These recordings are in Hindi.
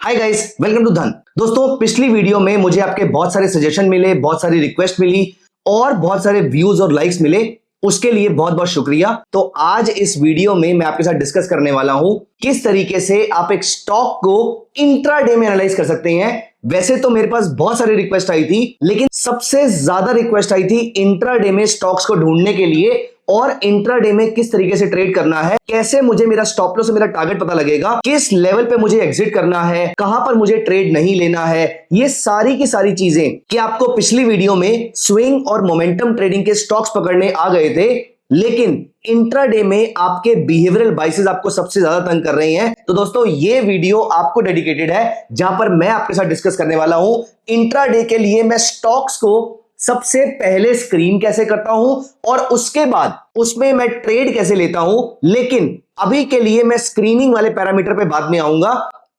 हाय गाइस, वेलकम टू धन। दोस्तों, पिछली वीडियो में मुझे आपके बहुत सारे सजेशन मिले, बहुत सारी रिक्वेस्ट मिली और बहुत सारे व्यूज और लाइक्स मिले। उसके लिए बहुत बहुत शुक्रिया। तो आज इस वीडियो में मैं आपके साथ डिस्कस करने वाला हूं किस तरीके से आप एक स्टॉक को इंट्राडे में एनालाइज कर सकते हैं। वैसे तो मेरे पास बहुत सारी रिक्वेस्ट आई थी, लेकिन सबसे ज्यादा रिक्वेस्ट आई थी इंट्राडे में स्टॉक्स को ढूंढने के लिए और इंट्राडे में किस तरीके से ट्रेड करना है, कैसे मुझे मेरा स्टॉप लॉस से मेरा टारगेट पता लगेगा, किस लेवल पे मुझे एग्जिट करना है, कहां पर मुझे ट्रेड नहीं लेना है। ये सारी की सारी चीजें कि आपको पिछली वीडियो में स्विंग और मोमेंटम ट्रेडिंग के स्टॉक्स पकड़ने आ गए थे, लेकिन इंट्राडे में आपके बिहेवियरल बाइसेस आपको सबसे ज्यादा तंग कर रही हैं। तो दोस्तों, ये वीडियो आपको डेडिकेटेड है, जहां पर मैं आपके साथ डिस्कस करने वाला हूं इंट्राडे के लिए मैं स्टॉक्स को सबसे पहले स्क्रीन कैसे करता हूं और उसके बाद उसमें मैं ट्रेड कैसे लेता हूं। लेकिन अभी के लिए मैं स्क्रीनिंग वाले पैरामीटर पे बाद में आऊंगा।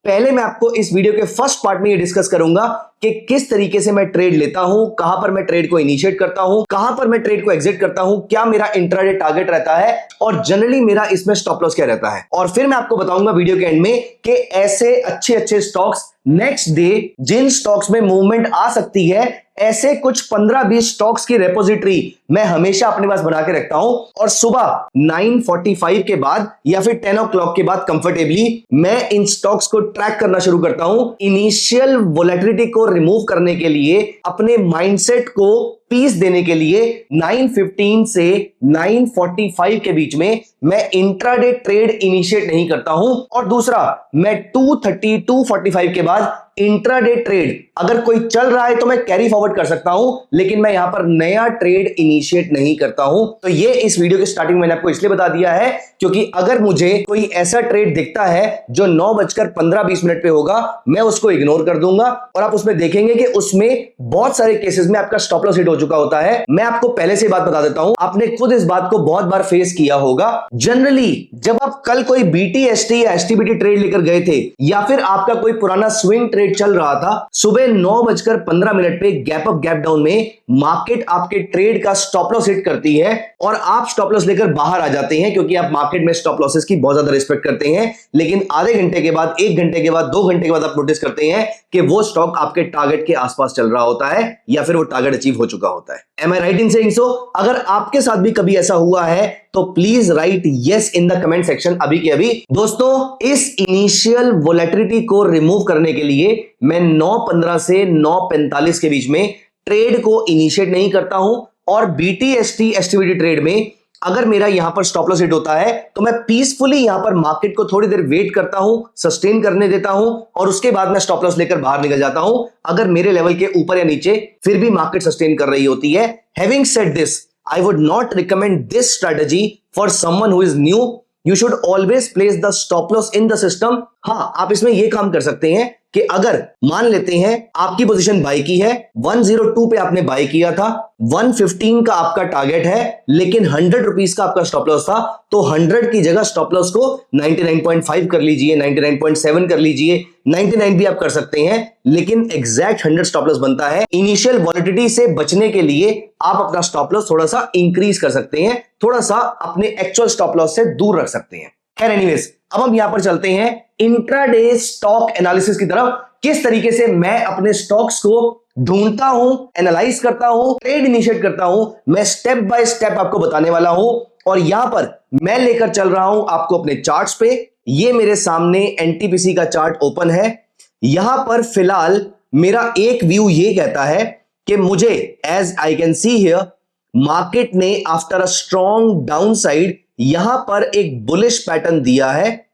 पहले मैं आपको इस वीडियो के फर्स्ट पार्ट में ये डिस्कस करूंगा कि किस तरीके से मैं ट्रेड लेता हूं, कहां पर मैं ट्रेड को इनिशिएट करता हूं, कहां पर मैं ट्रेड को एग्जिट करता हूं, क्या मेरा इंट्राडे टारगेट रहता है और जनरली मेरा इसमें स्टॉप लॉस क्या रहता है। और फिर मैं आपको बताऊंगा वीडियो के एंड में कि ऐसे अच्छे अच्छे स्टॉक्स नेक्स्ट डे जिन स्टॉक्स में मूवमेंट आ सकती है, ऐसे कुछ 15-20 स्टॉक्स की रेपोजिटरी मैं हमेशा अपने पास बना के रखता हूं और सुबह 9:45 के बाद या फिर 10 o'clock के बाद कंफर्टेबली मैं इन स्टॉक्स को ट्रैक करना शुरू करता हूं। इनिशियल वोलेटिलिटी को रिमूव करने के लिए, अपने माइंडसेट को पीस देने के लिए 9:15 से 9:45 के बीच में मैं इंट्राडे ट्रेड इनिशिएट नहीं करता हूं। और दूसरा, मैं 2:30 2:45 के बाद इंट्राडे ट्रेड अगर कोई चल रहा है तो मैं कैरी फॉरवर्ड कर सकता हूं, लेकिन मैं यहां पर नया ट्रेड इनिशिएट नहीं करता हूं। तो ये इस वीडियो के स्टार्टिंग में मैंने आपको इसलिए बता दिया है क्योंकि अगर मुझे कोई ऐसा ट्रेड दिखता है जो 9:15-20 पे होगा, मैं उसको इग्नोर कर दूंगा और आप उसमें देखेंगे कि उसमें बहुत सारे केसेस में आपका स्टॉप लॉस हिट हो चुका होता है। मैं आपको पहले से बात बता देता हूं, आपने खुद इस बात को बहुत बार फेस किया होगा। जनरली जब आप कल कोई BTST या STBT ट्रेड लेकर गए थे या फिर आपका कोई पुराना स्विंग ट्रेड चल रहा था, सुबह 9:15 पे गैप अप गैप डाउन में मार्केट आपके ट्रेड का स्टॉप लॉस हिट करती है और आप स्टॉप लॉस लेकर बाहर आ जाते हैं क्योंकि आप मार्केट में स्टॉप लॉसेस की बहुत ज्यादा रिस्पेक्ट करते हैं। लेकिन आधे घंटे के बाद, 1 घंटे के बाद, 2 घंटे के बाद आप नोटिस करते हैं कि वो स्टॉक आपके टारगेट के आसपास चल रहा होता है या फिर वो टारगेट अचीव हो चुका होता है। Am I right in saying so? अगर आपके साथ भी कभी ऐसा हुआ है तो please right yes in the comment section अभी के अभी। दोस्तों, इस इनिशियल वोलेटिलिटी को रिमूव करने के लिए मैं 9:15 से 9:45 के बीच में ट्रेड को इनिशिएट नहीं करता हूं और BTST STBT ट्रेड में अगर मेरा यहां पर स्टॉप लॉस हिट होता है तो मैं पीसफुली यहां पर मार्केट को थोड़ी देर वेट करता हूं, सस्टेन करने देता हूं और उसके बाद मैं स्टॉप लॉस लेकर बाहर निकल जाता हूं अगर मेरे लेवल के ऊपर या नीचे फिर भी मार्केट सस्टेन कर रही होती है। Having said this, I would not recommend this strategy for someone who is new. You should always place the stop loss in the system. हाँ, आप इसमें ये काम कर सकते हैं कि अगर मान लेते हैं आपकी पोजीशन बाई की है, 102 पे आपने बाई किया था, 115 का आपका टारगेट है, लेकिन 100 रुपीस का आपका स्टॉप लॉस था, तो 100 की जगह स्टॉप लॉस को 99.5 कर लीजिए, 99.7 कर लीजिए, 99 भी आप कर सकते हैं, लेकिन एग्जैक्ट 100 स्टॉप लॉस बनता है। इनिशियल वॉलेटिलिटी से बचने के लिए आप अपना स्टॉप लॉस थोड़ा सा इंक्रीज कर सकते हैं, थोड़ा सा अपने एक्चुअल स्टॉप लॉस से दूर रख सकते हैं। खैर एनीवेज, अब हम यहां पर चलते हैं इंट्राडे स्टॉक एनालिसिस की तरफ। किस तरीके से मैं अपने स्टॉक्स को ढूंढता हूं, एनालाइज करता हूं, ट्रेड इनिशिएट करता हूं, मैं स्टेप बाय स्टेप आपको बताने वाला हूं। और यहां पर मैं लेकर चल रहा हूं आपको अपने चार्ट्स पे। ये मेरे सामने NTPC का चार्ट ओपन है। यहां पर फिलहाल मेरा एक व्यू ये कहता है कि मुझे, as I can see here, market ने after a strong down side यहां पर एक बुलिश पैटर्न दिया है।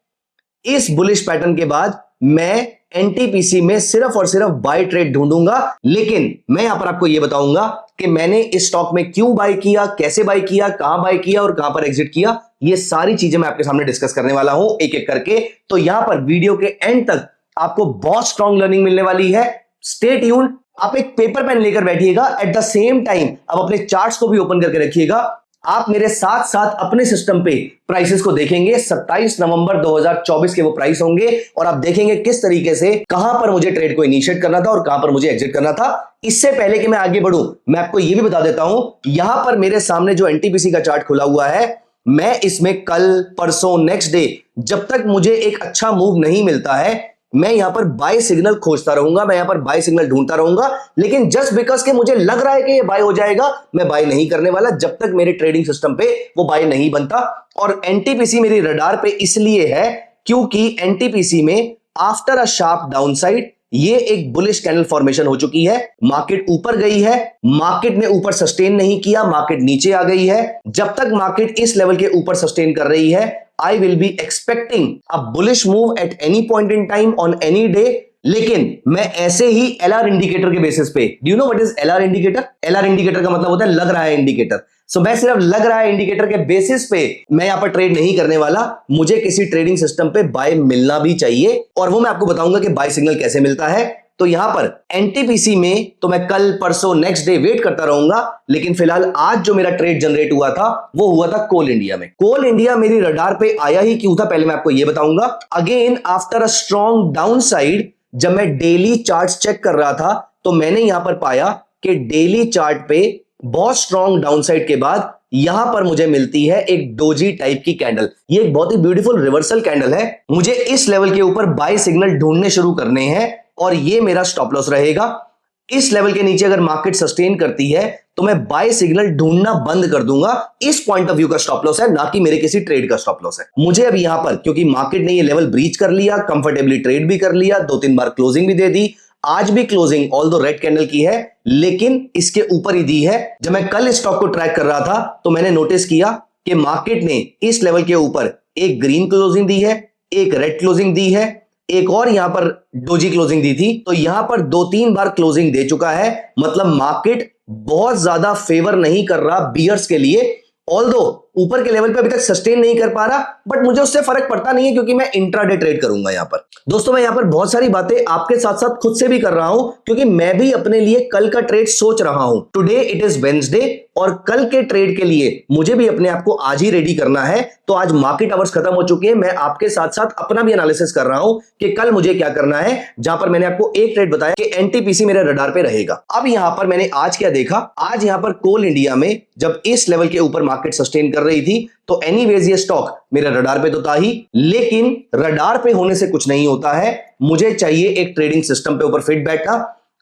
इस बुलिश पैटर्न के बाद मैं NTPC में सिर्फ और सिर्फ बाय ट्रेड ढूंढूंगा, लेकिन मैं यहां पर आपको यह बताऊंगा कि मैंने इस स्टॉक में क्यों बाय किया, कैसे बाय किया, कहां बाय किया और कहां पर एग्जिट किया। ये सारी चीजें मैं आपके सामने डिस्कस करने वाला हूं एक एक करके। तो यहां पर वीडियो के एंड तक आपको बहुत स्ट्रॉन्ग लर्निंग मिलने वाली है। Stay tuned. आप एक पेपर पेन लेकर बैठिएगा, एट द सेम टाइम आप अपने चार्ट्स को भी ओपन करके रखिएगा। आप मेरे साथ साथ अपने सिस्टम पे प्राइसेस को देखेंगे। 27 नवंबर 2024 के वो प्राइस होंगे और आप देखेंगे किस तरीके से, कहां पर मुझे ट्रेड को इनिशिएट करना था और कहां पर मुझे एग्जिट करना था। इससे पहले कि मैं आगे बढ़ूं, मैं आपको यह भी बता देता हूं, यहां पर मेरे सामने जो NTPC का चार्ट खुला हुआ है, मैं इसमें कल, परसों, नेक्स्ट डे, जब तक मुझे एक अच्छा मूव नहीं मिलता है, मैं यहां पर बाय सिग्नल खोजता रहूंगा, मैं यहां पर बाय सिग्नल ढूंढता रहूंगा, लेकिन जस्ट बिकॉज के मुझे लग रहा है कि ये बाय हो जाएगा, मैं बाय नहीं करने वाला जब तक मेरे ट्रेडिंग सिस्टम पे वो बाय नहीं बनता। और एनटीपीसी मेरी रडार पे इसलिए है क्योंकि एनटीपीसी में आफ्टर अ शार्प डाउनसाइड ये एक बुलिश कैंडल फॉर्मेशन हो चुकी है। मार्केट ऊपर गई है, मार्केट ने ऊपर सस्टेन नहीं किया, मार्केट नीचे आ गई है। जब तक मार्केट इस लेवल के ऊपर सस्टेन कर रही है, I will be expecting a bullish move at any point in time on any day। लेकिन मैं ऐसे ही LR इंडिकेटर के बेसिस पे, do you know what is LR indicator? LR indicator का मतलब होता है लग रहा है इंडिकेटर। सो मैं सिर्फ लग रहा है इंडिकेटर के बेसिस पे मैं यहां पर ट्रेड नहीं करने वाला। मुझे किसी ट्रेडिंग सिस्टम पे बाय मिलना भी चाहिए, और वो मैं आपको बताऊंगा कि बाय सिग्नल कैसे मिलता है। तो यहां पर एनटीपीसी में तो मैं कल परसों नेक्स्ट डे वेट करता रहूंगा, लेकिन फिलहाल आज जो मेरा ट्रेड जनरेट हुआ था वो हुआ था कोल इंडिया में। कोल इंडिया मेरी रडार पे आया ही क्यों था, पहले मैं आपको ये बताऊंगा। Again after a strong down side, जब मैं डेली चार्ट्स चेक कर रहा था तो मैंने यहां पर पाया कि डेली चार्ट पे बहुत स्ट्रॉन्ग डाउन साइड के बाद यहां पर मुझे मिलती है एक डोजी टाइप की कैंडल। ये एक बहुत ही ब्यूटीफुल रिवर्सल कैंडल है। मुझे इस लेवल के ऊपर बाय सिग्नल ढूंढने शुरू करने हैं और ये मेरा स्टॉप लॉस रहेगा। इस लेवल के नीचे अगर मार्केट सस्टेन करती है तो मैं बाय सिग्नल ढूंढना बंद कर दूंगा। इस पॉइंट ऑफ व्यू का स्टॉप लॉस है, ना कि मेरे किसी ट्रेड का स्टॉप लॉस है। मुझे अब यहां पर क्योंकि मार्केट ने ये लेवल ब्रीच कर लिया, कंफर्टेबली ट्रेड भी कर लिया, 2-3 बार क्लोजिंग भी दे दी। आज भी क्लोजिंग ऑल्दो रेड कैंडल की है, लेकिन इसके ऊपर ही दी है। जब मैं कल स्टॉक को ट्रैक कर रहा था तो मैंने नोटिस किया कि मार्केट ने इस लेवल के ऊपर एक ग्रीन क्लोजिंग दी है, एक रेड क्लोजिंग दी है, एक और यहां पर डोजी क्लोजिंग दी थी। तो यहां पर 2-3 बार क्लोजिंग दे चुका है। मतलब मार्केट बहुत ज्यादा फेवर नहीं कर रहा बियर्स के लिए। ऑल्दो ऊपर के लेवल पे अभी तक सस्टेन नहीं कर पा रहा, बट मुझे उससे फर्क पड़ता नहीं है क्योंकि मैं इंट्राडे ट्रेड करूंगा। यहां पर दोस्तों मैं यहां पर बहुत सारी बातें आपके साथ साथ खुद से भी कर रहा हूं, क्योंकि मैं भी अपने लिए कल का ट्रेड सोच रहा हूं। टुडे इट इज वेडनेसडे और कल के ट्रेड के लिए मुझे भी अपने आप को आज ही रेडी करना है। तो आज मार्केट आवर्स खत्म हो चुके हैं, मैं आपके साथ साथ अपना भी एनालिसिस कर रहा हूं कि कल मुझे क्या करना है। जहां पर मैंने आपको एक ट्रेड बताया कि एनटीपीसी मेरे रडार पे रहेगा। अब यहां पर मैंने आज क्या देखा, आज यहां पर कोल इंडिया में जब इस लेवल के ऊपर मार्केट सस्टेन कर रही थी तो एनीवेज ये स्टॉक मेरे रडार पे तो था ही, लेकिन रडार पे होने से कुछ नहीं होता है। मुझे चाहिए एक ट्रेडिंग सिस्टम पे ऊपर फिट बैठना,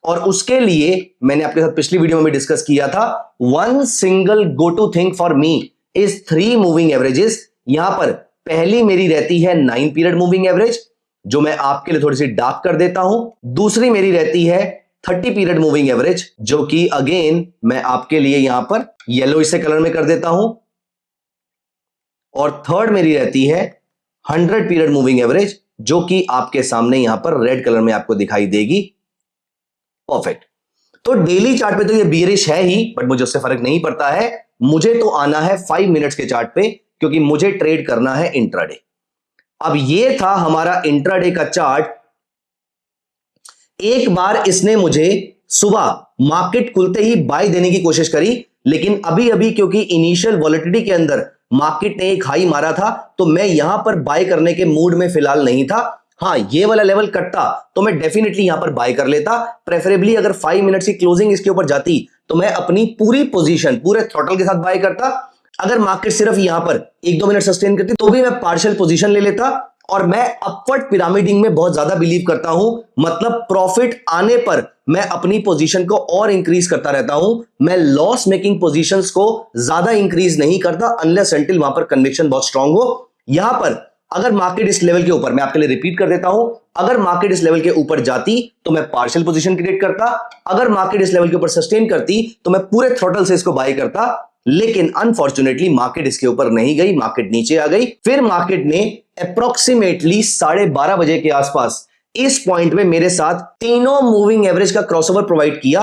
और उसके लिए मैंने आपके साथ पिछली वीडियो में भी डिस्कस किया था, one single go to thing for me is 3 moving averages. यहां पर पहली मेरी रहती है 9 पीरियड मूविंग एवरेज, जो मैं आपके लिए थोड़ी सी डार्क कर देता हूं। दूसरी मेरी रहती है 30 पीरियड मूविंग एवरेज, जो कि अगेन मैं आपके लिए यहां पर येलो इसे कलर में कर देता हूं। और थर्ड मेरी रहती है 100 पीरियड मूविंग एवरेज, जो कि आपके सामने यहां पर रेड कलर में आपको दिखाई देगी। परफेक्ट। तो डेली चार्ट पे तो ये बियरिश है ही, बट मुझे उससे फर्क नहीं पड़ता है। मुझे तो आना है 5 मिनट्स के चार्ट पे, क्योंकि मुझे ट्रेड करना है इंट्राडे। अब ये था हमारा इंट्राडे का चार्ट। एक बार इसने मुझे सुबह मार्केट खुलते ही बाय देने की कोशिश करी, लेकिन अभी अभी क्योंकि इनिशियल वॉलेटिलिटी के अंदर मार्केट ने एक हाई मारा था, तो मैं यहां पर बाय करने के मूड में फिलहाल नहीं था। हाँ, ये वाला लेवल कटता तो मैं डेफिनेटली यहां पर बाय कर लेता। प्रेफरेबली अगर 5 मिनट्स की क्लोजिंग इसके ऊपर जाती तो मैं अपनी पूरी पोजीशन पूरे थ्रॉटल के साथ बाय करता। अगर मार्केट सिर्फ यहां पर 1-2 मिनट सस्टेन करती तो भी मैं पार्शियल पोजीशन ले लेता। और मैं अपवर्ड पिरामिडिंग में बहुत ज्यादा बिलीव करता हूं, मतलब प्रॉफिट आने पर मैं अपनी पोजीशन को और इंक्रीज करता रहता हूं। मैं लॉस मेकिंग पोजीशंस को ज्यादा इंक्रीज नहीं करता अनलेस अनटिल वहां पर कन्विक्शन बहुत स्ट्रांग हो। यहां पर अगर मार्केट इस लेवल के ऊपर, मैं आपके लिए रिपीट कर देता हूं, अगर मार्केट इस लेवल के ऊपर जाती तो मैं पार्शियल पोजीशन क्रिएट करता। अगर मार्केट इस लेवल के ऊपर सस्टेन करती तो मैं पूरे थ्रॉटल से इसको बाय करता। लेकिन अनफॉर्चुनेटली मार्केट इसके ऊपर नहीं गई, मार्केट नीचे आ गई। फिर मार्केट ने अप्रोक्सीमेटली 12:30 बजे के आसपास इस पॉइंट में मेरे साथ तीनों मूविंग एवरेज का क्रॉसओवर प्रोवाइड किया।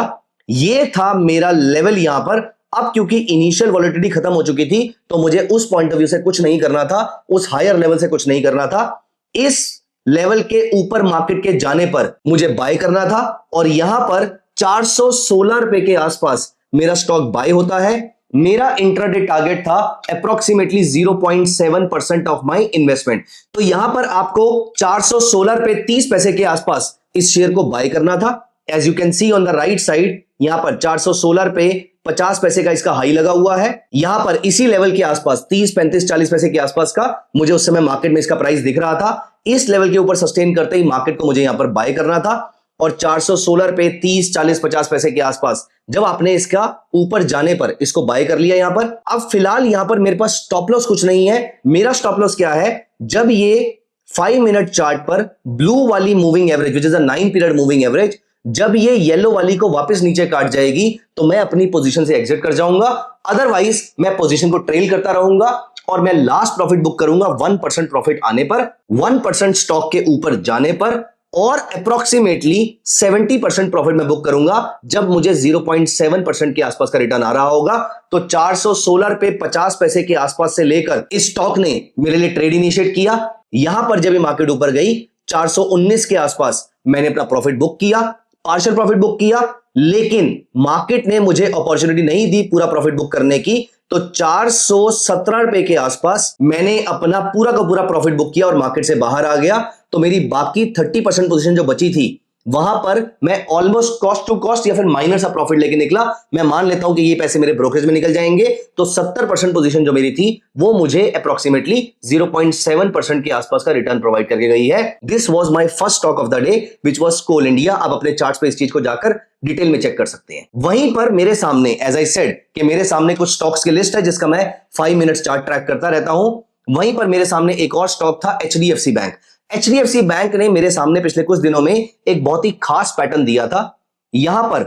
ये था मेरा लेवल यहां पर। अब क्योंकि इनिशियल वॉलेटिलिटी खत्म हो चुकी थी तो मुझे उस पॉइंट ऑफ व्यू से कुछ नहीं करना था, उस हायर लेवल से कुछ नहीं करना था। इस लेवल के ऊपर मार्केट के जाने पर मुझे बाय करना था, और यहां पर 416 रुपए के आसपास मेरा स्टॉक बाय होता है। मेरा इंट्राडे टारगेट था अप्रोक्सीमेटली 0.7% ऑफ माय इन्वेस्टमेंट। तो यहां पर आपको 416 रुपए 30 पैसे के आसपास इस शेयर को बाय करना था। As you can see on the right side, यहां पर 416 रुपए 50 पैसे का इसका हाई लगा हुआ है। यहां पर इसी लेवल के आसपास 30, 35, 40 पैसे के आसपास का मुझे उस समय मार्केट में इसका प्राइस दिख रहा था। इस लेवल के ऊपर सस्टेन करते ही मार्केट को मुझे यहां पर बाय करना था और 416 पे 30, 40, 50 पैसे के आसपास जब आपने इसका ऊपर जाने पर इसको बाय कर लिया यहां पर। अब फिलहाल यहां पर मेरे पास स्टॉप लॉस कुछ नहीं है। मेरा स्टॉप लॉस क्या है, जब ये 5 मिनट चार्ट पर ब्लू वाली moving average which is a 9 period moving average, जब ये येलो वाली को वापस नीचे काट जाएगी तो मैं अपनी पोजीशन से एग्जिट कर जाऊंगा। अदरवाइज मैं पोजीशन को ट्रेल करता रहूंगा और मैं लास्ट प्रॉफिट बुक करूंगा 1% प्रॉफिट आने पर, 1% स्टॉक के ऊपर जाने पर, और अप्रोक्सीमेटली 70% प्रॉफिट मैं बुक करूंगा जब मुझे 0.7% के आसपास का रिटर्न आ रहा होगा। तो 416 पे 50 पैसे के आसपास से लेकर इस स्टॉक ने मेरे लिए ट्रेड इनिशिएट किया। यहां पर जब ये मार्केट ऊपर गई 419 के आसपास मैंने अपना प्रॉफिट बुक किया, पार्शियल प्रॉफिट बुक किया, लेकिन मार्केट ने मुझे अपॉर्चुनिटी नहीं दी पूरा प्रॉफिट बुक करने की। तो 417 रुपए के आसपास मैंने अपना पूरा का पूरा प्रॉफिट बुक किया और मार्केट से बाहर आ गया। तो मेरी बाकी 30% पोजीशन जो बची थी वहां पर मैं ऑलमोस्ट कॉस्ट टू कॉस्ट या फिर माइनर सा प्रॉफिट लेके निकला। मैं मान लेता हूं कि ये पैसे मेरे ब्रोकरेज में निकल जाएंगे। तो 70% पोजीशन जो मेरी थी वो मुझे अप्रोक्सीमेटली 0.7% के आसपास का रिटर्न प्रोवाइड करके गई है। This was my first stock of the day which was Coal India. आप अपने चार्ट्स पे इस चीज को जाकर डिटेल में चेक कर सकते हैं। वहीं पर मेरे सामने एज आई सेड कि मेरे सामने कुछ स्टॉक्स की लिस्ट है जिसका मैं 5 मिनट्स चार्ट ट्रैक करता रहता हूं। वहीं पर मेरे सामने एक और स्टॉक था HDFC बैंक। HDFC बैंक ने मेरे सामने पिछले कुछ दिनों में एक बहुत ही खास पैटर्न दिया था। यहां पर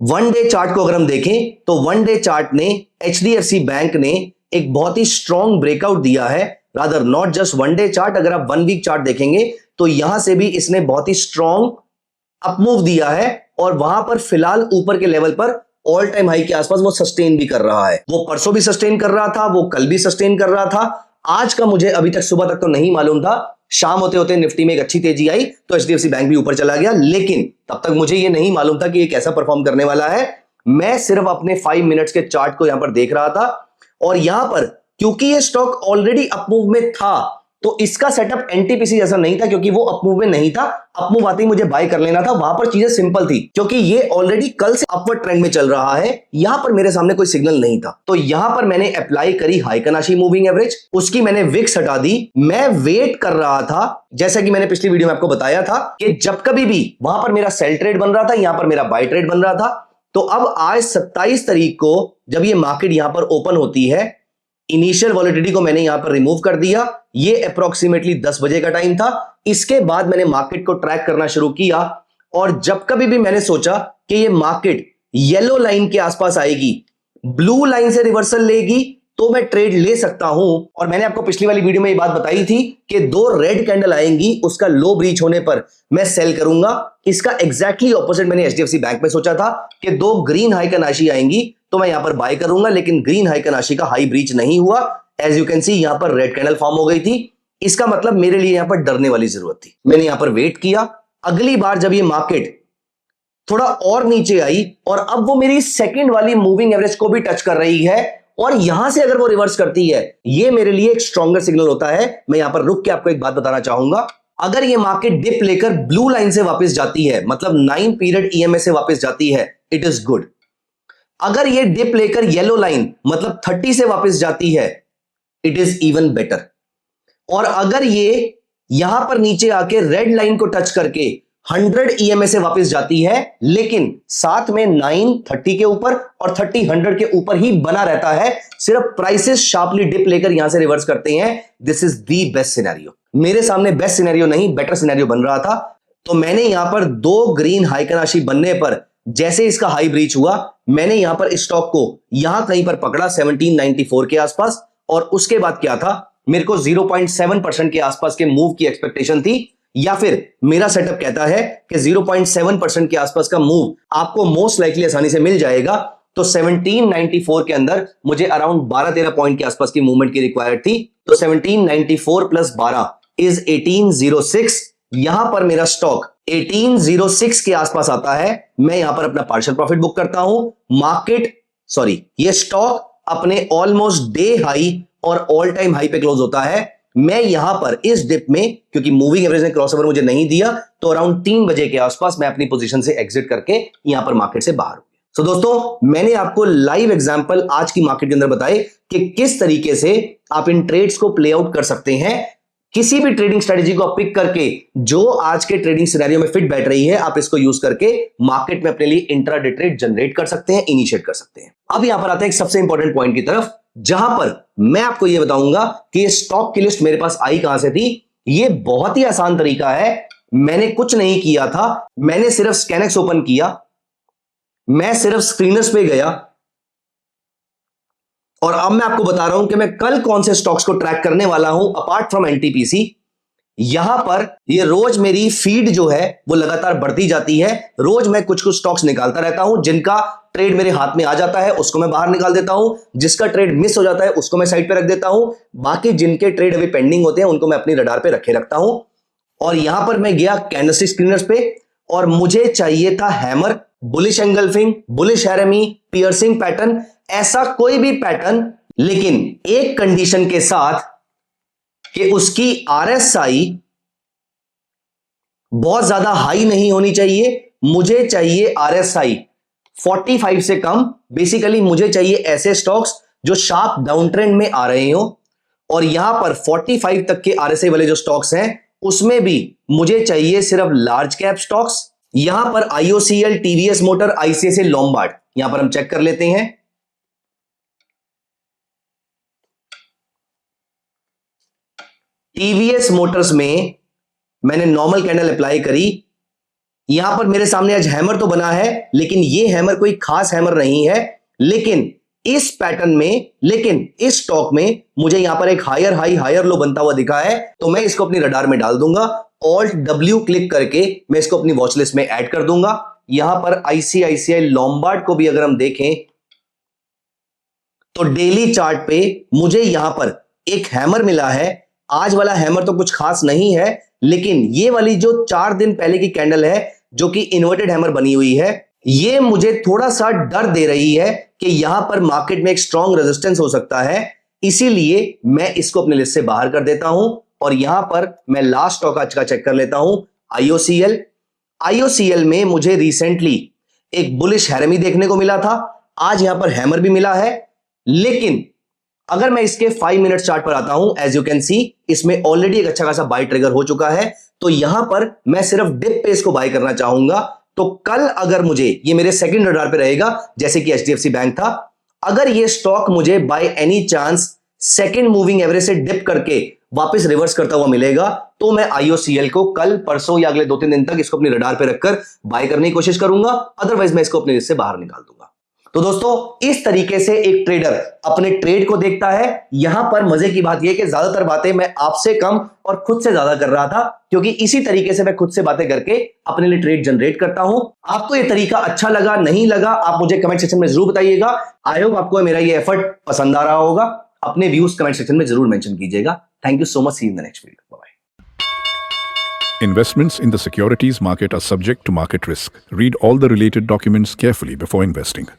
वन डे चार्ट को अगर हम देखें तो वन डे चार्ट ने HDFC बैंक ने एक बहुत ही स्ट्रॉन्ग ब्रेकआउट दिया है। Rather not just one day chart, अगर आप 1 वीक चार्ट देखेंगे तो यहां से भी इसने बहुत ही स्ट्रॉन्ग अपमूव दिया है और वहां पर फिलहाल ऊपर के लेवल पर ऑल टाइम हाई के आसपास वो सस्टेन भी कर रहा है। वो परसों भी सस्टेन कर रहा था, वो कल भी सस्टेन कर रहा था। आज का मुझे अभी तक सुबह तक तो नहीं मालूम था। शाम होते होते निफ्टी में एक अच्छी तेजी आई तो HDFC बैंक भी ऊपर चला गया, लेकिन तब तक मुझे ये नहीं मालूम था कि ये कैसा परफॉर्म करने वाला है। मैं सिर्फ अपने 5 मिनट्स के चार्ट को यहां पर देख रहा था और यहां पर क्योंकि ये स्टॉक ऑलरेडी अपमूव में था तो इसका सेटअप NTPC जैसा नहीं था, क्योंकि वो अपमूव में नहीं था। अपमूव आते ही मुझे बाय कर लेना था। वहां पर चीजें सिंपल थी क्योंकि ये ऑलरेडी कल से अपवर्ड ट्रेंड में चल रहा है। यहां पर मेरे सामने कोई सिग्नल नहीं था तो यहां पर मैंने अप्लाई करी हाइकनाशी मूविंग एवरेज, उसकी मैंने विक्स हटा दी। मैं वेट कर रहा था, जैसा कि मैंने पिछली वीडियो में आपको बताया था कि जब कभी भी वहां पर मेरा सेल ट्रेड बन रहा था, यहां पर मेरा बाय ट्रेड बन रहा था। तो अब आज 27 तारीख को जब ये मार्केट यहां पर ओपन होती है, इनिशियल वॉलेटिलिटी को मैंने यहां पर रिमूव कर दिया। ये अप्रोक्सीमेटली 10 बजे का टाइम था। इसके बाद मैंने मार्केट को ट्रैक करना शुरू किया और जब कभी भी मैंने सोचा कि ये मार्केट येलो लाइन के आसपास आएगी, ब्लू लाइन से रिवर्सल लेगी तो मैं ट्रेड ले सकता हूं। और मैंने आपको पिछली वाली वीडियो में ये बात बताई थी कि 2 रेड कैंडल आएंगी, उसका लो ब्रीच होने पर मैं सेल करूंगा। इसका एग्जैक्टली ऑपोजिट मैंने HDFC बैंक में सोचा था कि 2 ग्रीन हाइकनाशी आएंगी तो मैं यहां पर बाय करूंगा, लेकिन ग्रीन हाइकनाशी का हाई ब्रीच नहीं हुआ। एज यू कैन सी यहां पर रेड कैंडल फॉर्म हो गई थी। इसका मतलब मेरे लिए यहां पर डरने वाली जरूरत थी। मैंने यहां पर वेट किया। अगली बार जब ये मार्केट थोड़ा और नीचे आई और अब वो मेरी सेकंड वाली मूविंग एवरेज को भी टच कर रही है और यहां से अगर वो रिवर्स करती है, ये मेरे लिए एक स्ट्रॉन्गर सिग्नल होता है। मैं यहां पर रुक के आपको एक बात बताना चाहूंगा। अगर ये मार्केट डिप लेकर ब्लू लाइन से वापस जाती है, मतलब 9 पीरियड EMA से वापस जाती है, इट इज गुड। अगर ये डिप लेकर येलो लाइन मतलब 30 से वापस जाती है, इट इज इवन बेटर। और अगर ये यहां पर नीचे आके रेड लाइन को टच करके 100 EMA से वापस जाती है, लेकिन साथ में 930 के ऊपर और 30-100 के ऊपर ही बना रहता है, सिर्फ प्राइसेस शार्पली डिप लेकर यहां से रिवर्स करते हैं, this is the best scenario. मेरे सामने बेस्ट सिनेरियो नहीं, बेटर सिनेरियो बन रहा था। तो मैंने यहां पर 2 ग्रीन हाइकनाशी बनने पर जैसे इसका हाई ब्रीच हुआ, मैंने यहां पर स्टॉक को यहां कहीं पर पकड़ा 1794 के आसपास। और उसके बाद क्या था, मेरे को 0.7% के आसपास के मूव की एक्सपेक्टेशन थी, या फिर मेरा सेटअप कहता है कि 0.7% के आसपास का मूव आपको मोस्ट लाइकली आसानी से मिल जाएगा। तो 1794 के अंदर मुझे अराउंड 12-13 पॉइंट के आसपास की मूवमेंट की रिक्वायर्ड थी। तो 1794 प्लस 12 इज 1806। यहां पर मेरा स्टॉक 1806 के आसपास आता है। मैं यहां पर अपना पार्शियल प्रॉफिट बुक करता हूं। ये स्टॉक अपने ऑलमोस्ट डे हाई और ऑल टाइम हाई पे क्लोज होता है। मैं यहां पर इस डिप में, क्योंकि मूविंग एवरेज ने क्रॉसओवर मुझे नहीं दिया, तो अराउंड 3 बजे के आसपास मैं अपनी पोजीशन से एग्जिट करके यहां पर मार्केट से बाहर हूं। तो दोस्तों मैंने आपको लाइव एग्जांपल आज की मार्केट के अंदर बताए कि किस तरीके से आप इन ट्रेड्स को प्ले आउट कर सकते हैं। किसी भी ट्रेडिंग स्ट्रेटेजी को आप पिक करके जो आज के ट्रेडिंग सिनेरियो में फिट बैठ रही है, आप इसको यूज करके मार्केट में अपने लिए इंट्राडे ट्रेड जनरेट कर सकते हैं, इनिशिएट कर सकते हैं। अब यहां पर आते हैं एक सबसे इंपॉर्टेंट पॉइंट की तरफ, जहां पर मैं आपको यह बताऊंगा कि ये स्टॉक की लिस्ट मेरे पास आई कहां से थी। ये बहुत ही आसान तरीका है, मैंने कुछ नहीं किया था, मैंने सिर्फ स्कैनएक्स ओपन किया, मैं सिर्फ स्क्रीनर्स पे गया और अब मैं आपको बता रहा हूं कि मैं कल कौन से स्टॉक्स को ट्रैक करने वाला हूं अपार्ट फ्रॉम एनटीपीसी। यहां पर ये रोज मेरी फीड जो है वो लगातार बढ़ती जाती है। रोज मैं कुछ कुछ स्टॉक्स निकालता रहता हूं, जिनका ट्रेड मेरे हाथ में आ जाता है उसको मैं बाहर निकाल देता हूं, जिसका ट्रेड मिस हो जाता है उसको मैं साइड पे रख देता हूं, बाकी जिनके ट्रेड अभी पेंडिंग होते हैं उनको मैं अपनी रडार पे रखे रखता हूं। और यहां पर मैं गया कैंडलस्टिक स्क्रीनर्स पे और मुझे चाहिए था hammer, bullish engulfing, bullish harami, piercing pattern, ऐसा कोई भी पैटर्न, लेकिन एक कंडीशन के साथ कि उसकी आरएसआई बहुत ज्यादा हाई नहीं होनी चाहिए। मुझे चाहिए आरएसआई 45 से कम। बेसिकली मुझे चाहिए ऐसे स्टॉक्स जो शार्प डाउन ट्रेंड में आ रहे हो, और यहां पर 45 तक के आरएसआई वाले जो स्टॉक्स हैं उसमें भी मुझे चाहिए सिर्फ लार्ज कैप स्टॉक्स। यहां पर IOCL, TVS motor, ICICI Lombard, यहां पर हम चेक कर लेते हैं। टीवीएस मोटर्स में मैंने नॉर्मल कैंडल अप्लाई करी। यहां पर मेरे सामने आज हैमर तो बना है, लेकिन यह हैमर कोई खास हैमर नहीं है। लेकिन इस पैटर्न में, लेकिन इस स्टॉक में मुझे यहां पर एक हायर हाई हायर लो बनता हुआ दिखा है, तो मैं इसको अपनी रडार में डाल दूंगा। ऑल्ट डब्ल्यू क्लिक करके मैं इसको अपनी वॉच लिस्ट में ऐड कर दूंगा। यहां पर आईसीआईसीआई लॉम्बार्ड को भी अगर हम देखें तो डेली चार्ट पे मुझे यहां पर एक हैमर मिला है। आज वाला हैमर तो कुछ खास नहीं है, लेकिन ये वाली जो 4 दिन पहले की कैंडल है जो कि इन्वर्टेड हैमर बनी हुई है, ये मुझे थोड़ा सा डर दे रही है कि यहां पर मार्केट में एक स्ट्रॉन्ग रेजिस्टेंस हो सकता है। इसीलिए मैं इसको अपनी लिस्ट से बाहर कर देता हूं और यहां पर मैं लास्ट स्टॉक आज का चेक कर लेता हूं, आईओसीएल। आईओसीएल में मुझे रिसेंटली एक बुलिश हैरमी देखने को मिला था, आज यहां पर हैमर भी मिला है। लेकिन अगर मैं इसके 5 मिनट चार्ट पर आता हूं, एज यू कैन सी इसमें ऑलरेडी एक अच्छा खासा बाय ट्रिगर हो चुका है, तो यहां पर मैं सिर्फ डिप पे इसको बाय करना चाहूंगा। तो कल अगर मुझे ये मेरे सेकंड रडार पे रहेगा, जैसे कि एचडीएफसी बैंक था, अगर ये स्टॉक मुझे by any chance second moving average से डिप करके वापस रिवर्स करता हुआ मिलेगा, तो मैं आईओसीएल को कल, परसों या अगले 2-3 दिन तक इसको अपनी रडार पे रखकर बाय करने की कोशिश करूंगा। अदरवाइज मैं इसको अपने लिस्ट से बाहर निकाल दूंगा। तो दोस्तों इस तरीके से एक ट्रेडर अपने ट्रेड को देखता है। यहां पर मजे की बात यह कि ज्यादातर बातें मैं आपसे कम और खुद से ज्यादा कर रहा था, क्योंकि इसी तरीके से मैं खुद से बातें करके अपने लिए ट्रेड जनरेट करता हूं। आपको यह तरीका अच्छा लगा, नहीं लगा, आप मुझे कमेंट सेक्शन में जरूर बताइएगा। आई होप आपको मेरा ये एफर्ट पसंद आ रहा होगा। अपने व्यूज कमेंट सेक्शन में जरूर मेंशन कीजिएगा। Thank you so much, see you in the next video. Bye. Investments in the securities market are subject to market risk. Read all the related documents carefully before investing.